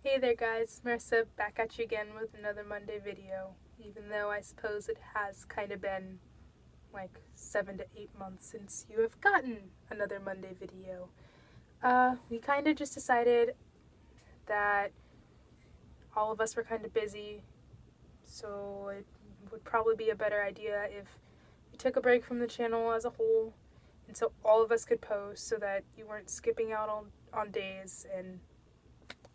Hey there guys, Marissa back at you again with another Monday video, even though I suppose it has kind of been like 7 to 8 months since you have gotten another Monday video. We kind of just decided that all of us were kind of busy, so it would probably be a better idea if we took a break from the channel as a whole, and so all of us could post so that you weren't skipping out on days and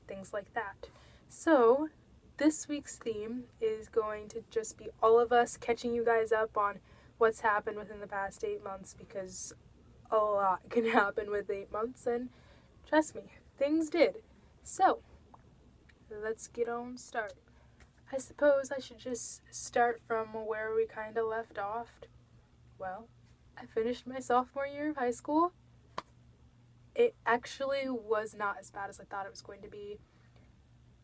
things like that. So this week's theme is going to just be all of us catching you guys up on what's happened within the past 8 months, because a lot can happen with 8 months, and trust me, things did. So let's get on started. I suppose I should just start from where we kind of left off. Well, I finished my sophomore year of high school. It actually was not as bad as I thought it was going to be.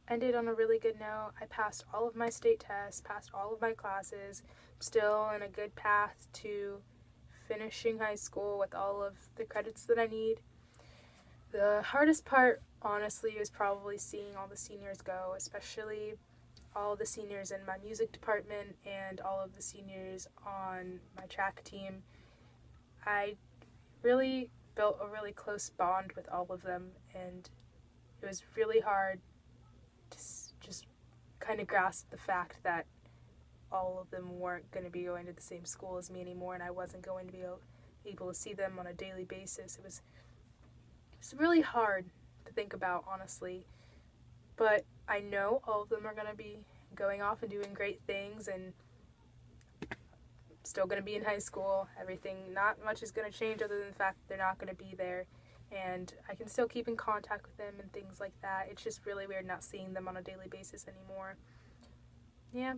Ended on a really good note. I passed all of my state tests, passed all of my classes, still in a good path to finishing high school with all of the credits that I need. The hardest part, honestly, is probably seeing all the seniors go, especially all the seniors in my music department and all of the seniors on my track team. I really built a really close bond with all of them, and it was really hard to just kind of grasp the fact that all of them weren't going to be going to the same school as me anymore, and I wasn't going to be able to see them on a daily basis. It was really hard to think about, honestly, but I know all of them are going to be going off and doing great things, and still going to be in high school. Everything, not much is going to change other than the fact that they're not going to be there, and I can still keep in contact with them and things like that. It's just really weird not seeing them on a daily basis anymore. Yeah,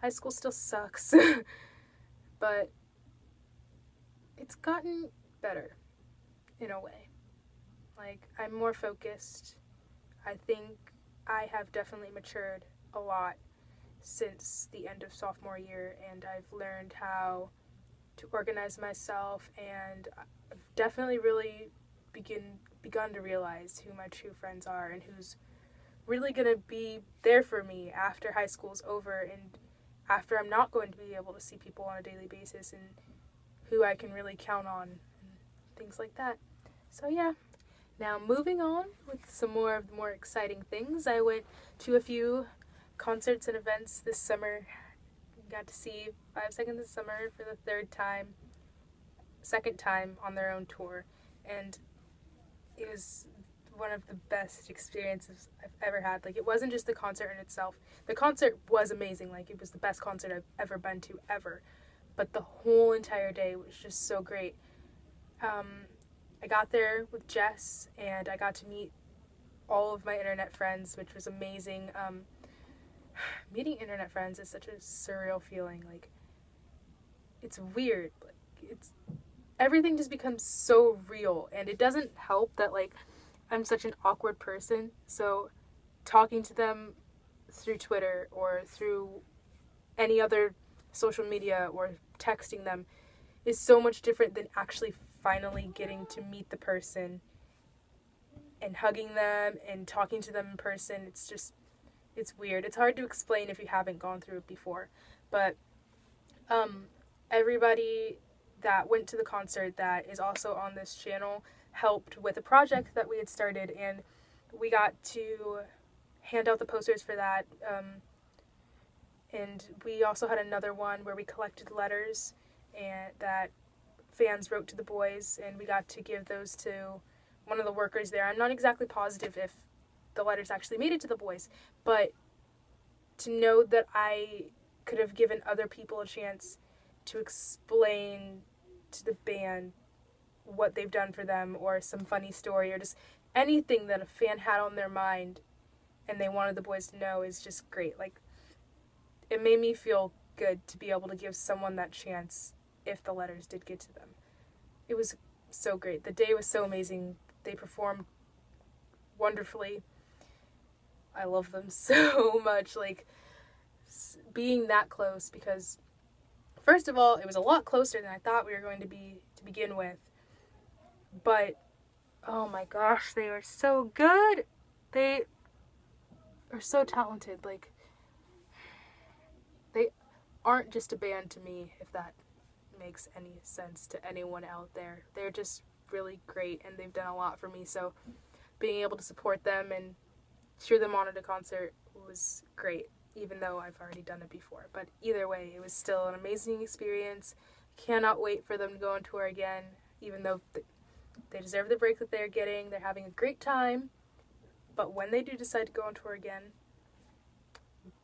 high school still sucks, but it's gotten better in a way. Like, I'm more focused. I think I have definitely matured a lot since the end of sophomore year, and I've learned how to organize myself, and I've definitely really begun to realize who my true friends are and who's really going to be there for me after high school's over and after I'm not going to be able to see people on a daily basis, and who I can really count on and things like that. So yeah. Now moving on with some more exciting things. I went to a few concerts and events this summer. Got to see 5 Seconds this summer for the second time on their own tour, and it was one of the best experiences I've ever had. Like, it wasn't just the concert in itself. The concert was amazing. Like, it was the best concert I've ever been to ever, but the whole entire day was just so great. I got there with Jess, and I got to meet all of my internet friends, which was amazing. Meeting internet friends is such a surreal feeling. Like, it's weird. Like, everything just becomes so real, and it doesn't help that, like, I'm such an awkward person, so talking to them through Twitter or through any other social media or texting them is so much different than actually finally getting to meet the person and hugging them and talking to them in person. It's weird. It's hard to explain if you haven't gone through it before. But everybody that went to the concert that is also on this channel helped with a project that we had started, and we got to hand out the posters for that. And we also had another one where we collected letters and that fans wrote to the boys, and we got to give those to one of the workers there. I'm not exactly positive if the letters actually made it to the boys, but to know that I could have given other people a chance to explain to the band what they've done for them, or some funny story, or just anything that a fan had on their mind and they wanted the boys to know, is just great. Like, it made me feel good to be able to give someone that chance if the letters did get to them. It was so great. The day was so amazing. They performed wonderfully. I love them so much. Like, being that close, because first of all, it was a lot closer than I thought we were going to be to begin with. But oh my gosh, they were so good. They are so talented. Like, they aren't just a band to me, if that makes any sense to anyone out there. They're just really great, and they've done a lot for me, so being able to support them and cheer them on at a concert was great, even though I've already done it before. But either way, it was still an amazing experience. Cannot wait for them to go on tour again, even though they deserve the break that they're getting. They're having a great time, but when they do decide to go on tour again,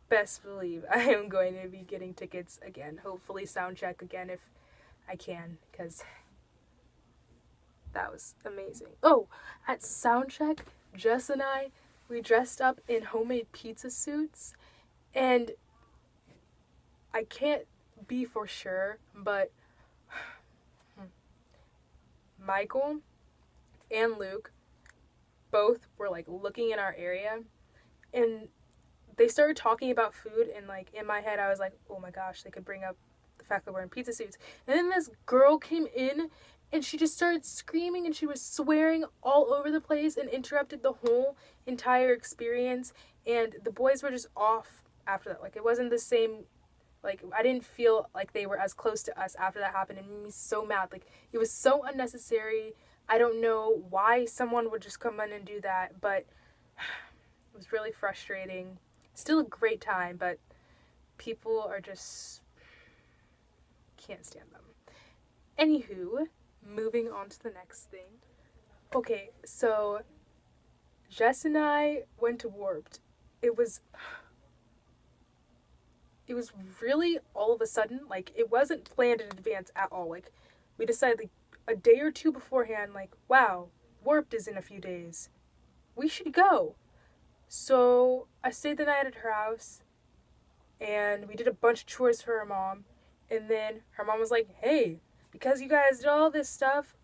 best believe I am going to be getting tickets again. Hopefully Soundcheck again if I can, because that was amazing. Oh, at Soundcheck, Jess and I, we dressed up in homemade pizza suits, and I can't be for sure, but Michael and Luke both were like looking in our area, and they started talking about food, and like in my head I was like, oh my gosh, they could bring up the fact that we're in pizza suits. And then this girl came in and she just started screaming and she was swearing all over the place and interrupted the whole entire experience, and the boys were just off after that. Like, it wasn't the same, like, I didn't feel like they were as close to us after that happened. It made me so mad. Like, it was so unnecessary. I don't know why someone would just come in and do that, but it was really frustrating. Still a great time, but people are just, can't stand them. Anywho, moving on to the next thing. Okay, so Jess and I went to Warped. It was really all of a sudden. Like, it wasn't planned in advance at all. Like, we decided like a day or two beforehand, like, wow, Warped is in a few days. We should go. So I stayed the night at her house, and we did a bunch of chores for her mom, and then her mom was like, hey, because you guys did all this stuff,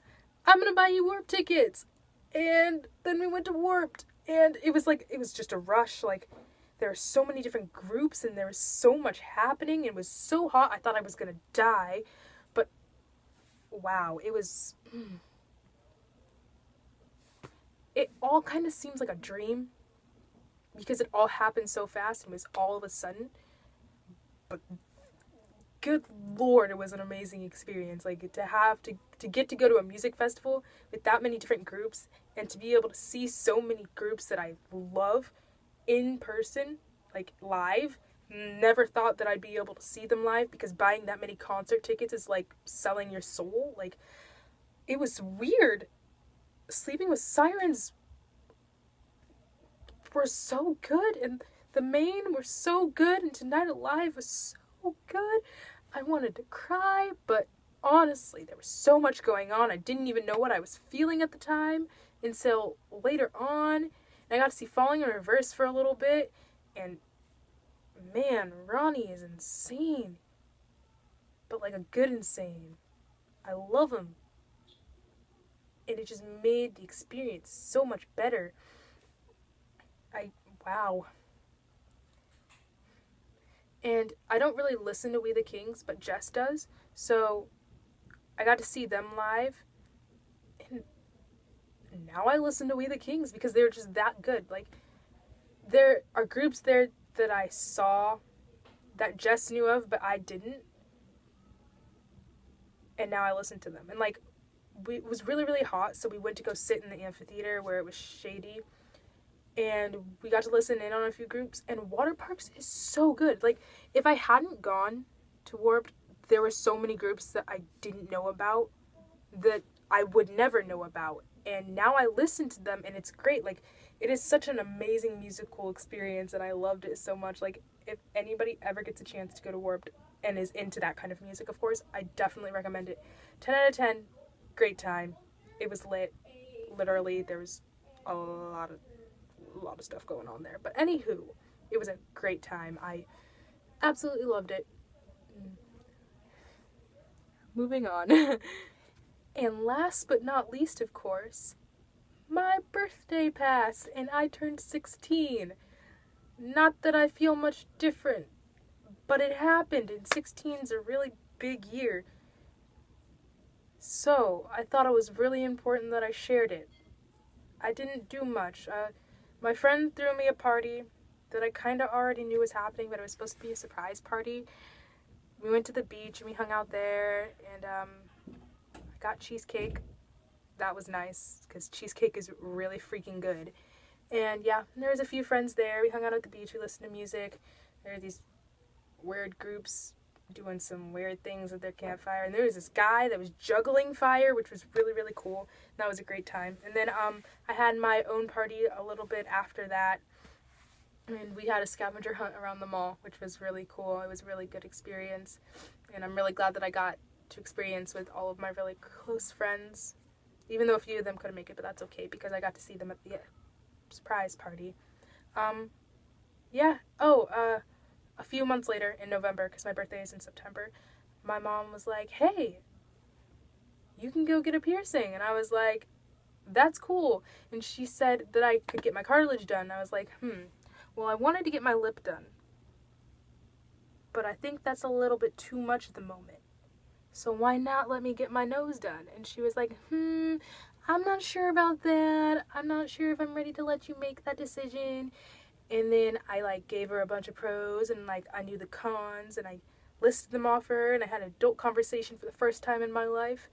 I'm gonna buy you Warped tickets. And then we went to Warped, and it was just a rush. Like, there were so many different groups, and there was so much happening. It was so hot, I thought I was gonna die, but wow, it was, it all kind of seems like a dream, because it all happened so fast and was all of a sudden. But good lord, it was an amazing experience. Like, to get to go to a music festival with that many different groups, and to be able to see so many groups that I love in person, like live. Never thought that I'd be able to see them live, because buying that many concert tickets is like selling your soul. Like, it was weird. Sleeping with Sirens were so good, and the Main were so good, and Tonight Alive was so good. I wanted to cry, but honestly, there was so much going on. I didn't even know what I was feeling at the time until later on. And I got to see Falling in Reverse for a little bit, and man, Ronnie is insane. But like a good insane. I love him. And it just made the experience so much better. Wow. And I don't really listen to We the Kings, but Jess does. So I got to see them live. And now I listen to We the Kings because they're just that good. Like, there are groups there that I saw that Jess knew of, but I didn't. And now I listen to them. And like, it was really, really hot, so we went to go sit in the amphitheater where it was shady. And we got to listen in on a few groups, and Water Parks is so good. Like, if I hadn't gone to Warped, there were so many groups that I didn't know about that I would never know about. And now I listen to them, and it's great. Like, it is such an amazing musical experience, and I loved it so much. Like, if anybody ever gets a chance to go to Warped and is into that kind of music, of course, I definitely recommend it. 10 out of 10, great time. It was lit. Literally, there was a lot of stuff going on there. But anywho, it was a great time. I absolutely loved it. Moving on. And last but not least, of course, my birthday passed and I turned 16. Not that I feel much different, but it happened, and 16's a really big year. So I thought it was really important that I shared it. I didn't do much. My friend threw me a party, that I kind of already knew was happening, but it was supposed to be a surprise party. We went to the beach and we hung out there, and I got cheesecake. That was nice, because cheesecake is really freaking good. And yeah, there was a few friends there. We hung out at the beach, we listened to music. There were these weird groups doing some weird things at their campfire, and there was this guy that was juggling fire, which was really, really cool. That was a great time. And then I had my own party a little bit after that, and we had a scavenger hunt around the mall, which was really cool. It was a really good experience, and I'm really glad that I got to experience with all of my really close friends, even though a few of them couldn't make it, but that's okay, because I got to see them at the surprise party. A few months later, in November, because my birthday is in September, my mom was like, hey, you can go get a piercing. And I was like, that's cool. And she said that I could get my cartilage done. I was like, well, I wanted to get my lip done, but I think that's a little bit too much at the moment. So why not let me get my nose done? And she was like, I'm not sure about that. I'm not sure if I'm ready to let you make that decision. And then I gave her a bunch of pros, and I knew the cons, and I listed them off her, and I had an adult conversation for the first time in my life.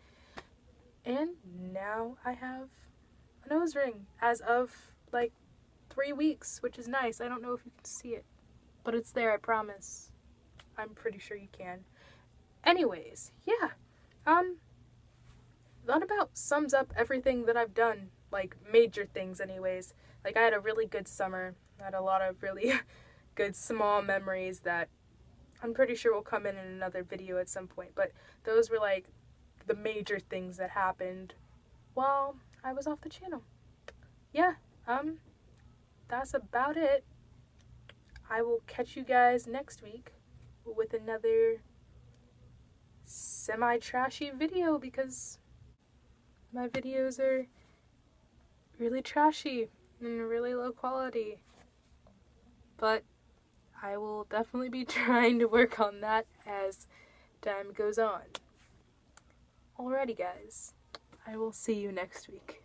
And now I have a nose ring as of 3 weeks, which is nice. I don't know if you can see it, but it's there, I promise. I'm pretty sure you can. Anyways, yeah. That about sums up everything that I've done, major things anyways. I had a really good summer. I had a lot of really good small memories that I'm pretty sure will come in another video at some point, but those were the major things that happened while I was off the channel. Yeah, that's about it. I will catch you guys next week with another semi-trashy video, because my videos are really trashy and really low quality. But I will definitely be trying to work on that as time goes on. Alrighty guys, I will see you next week.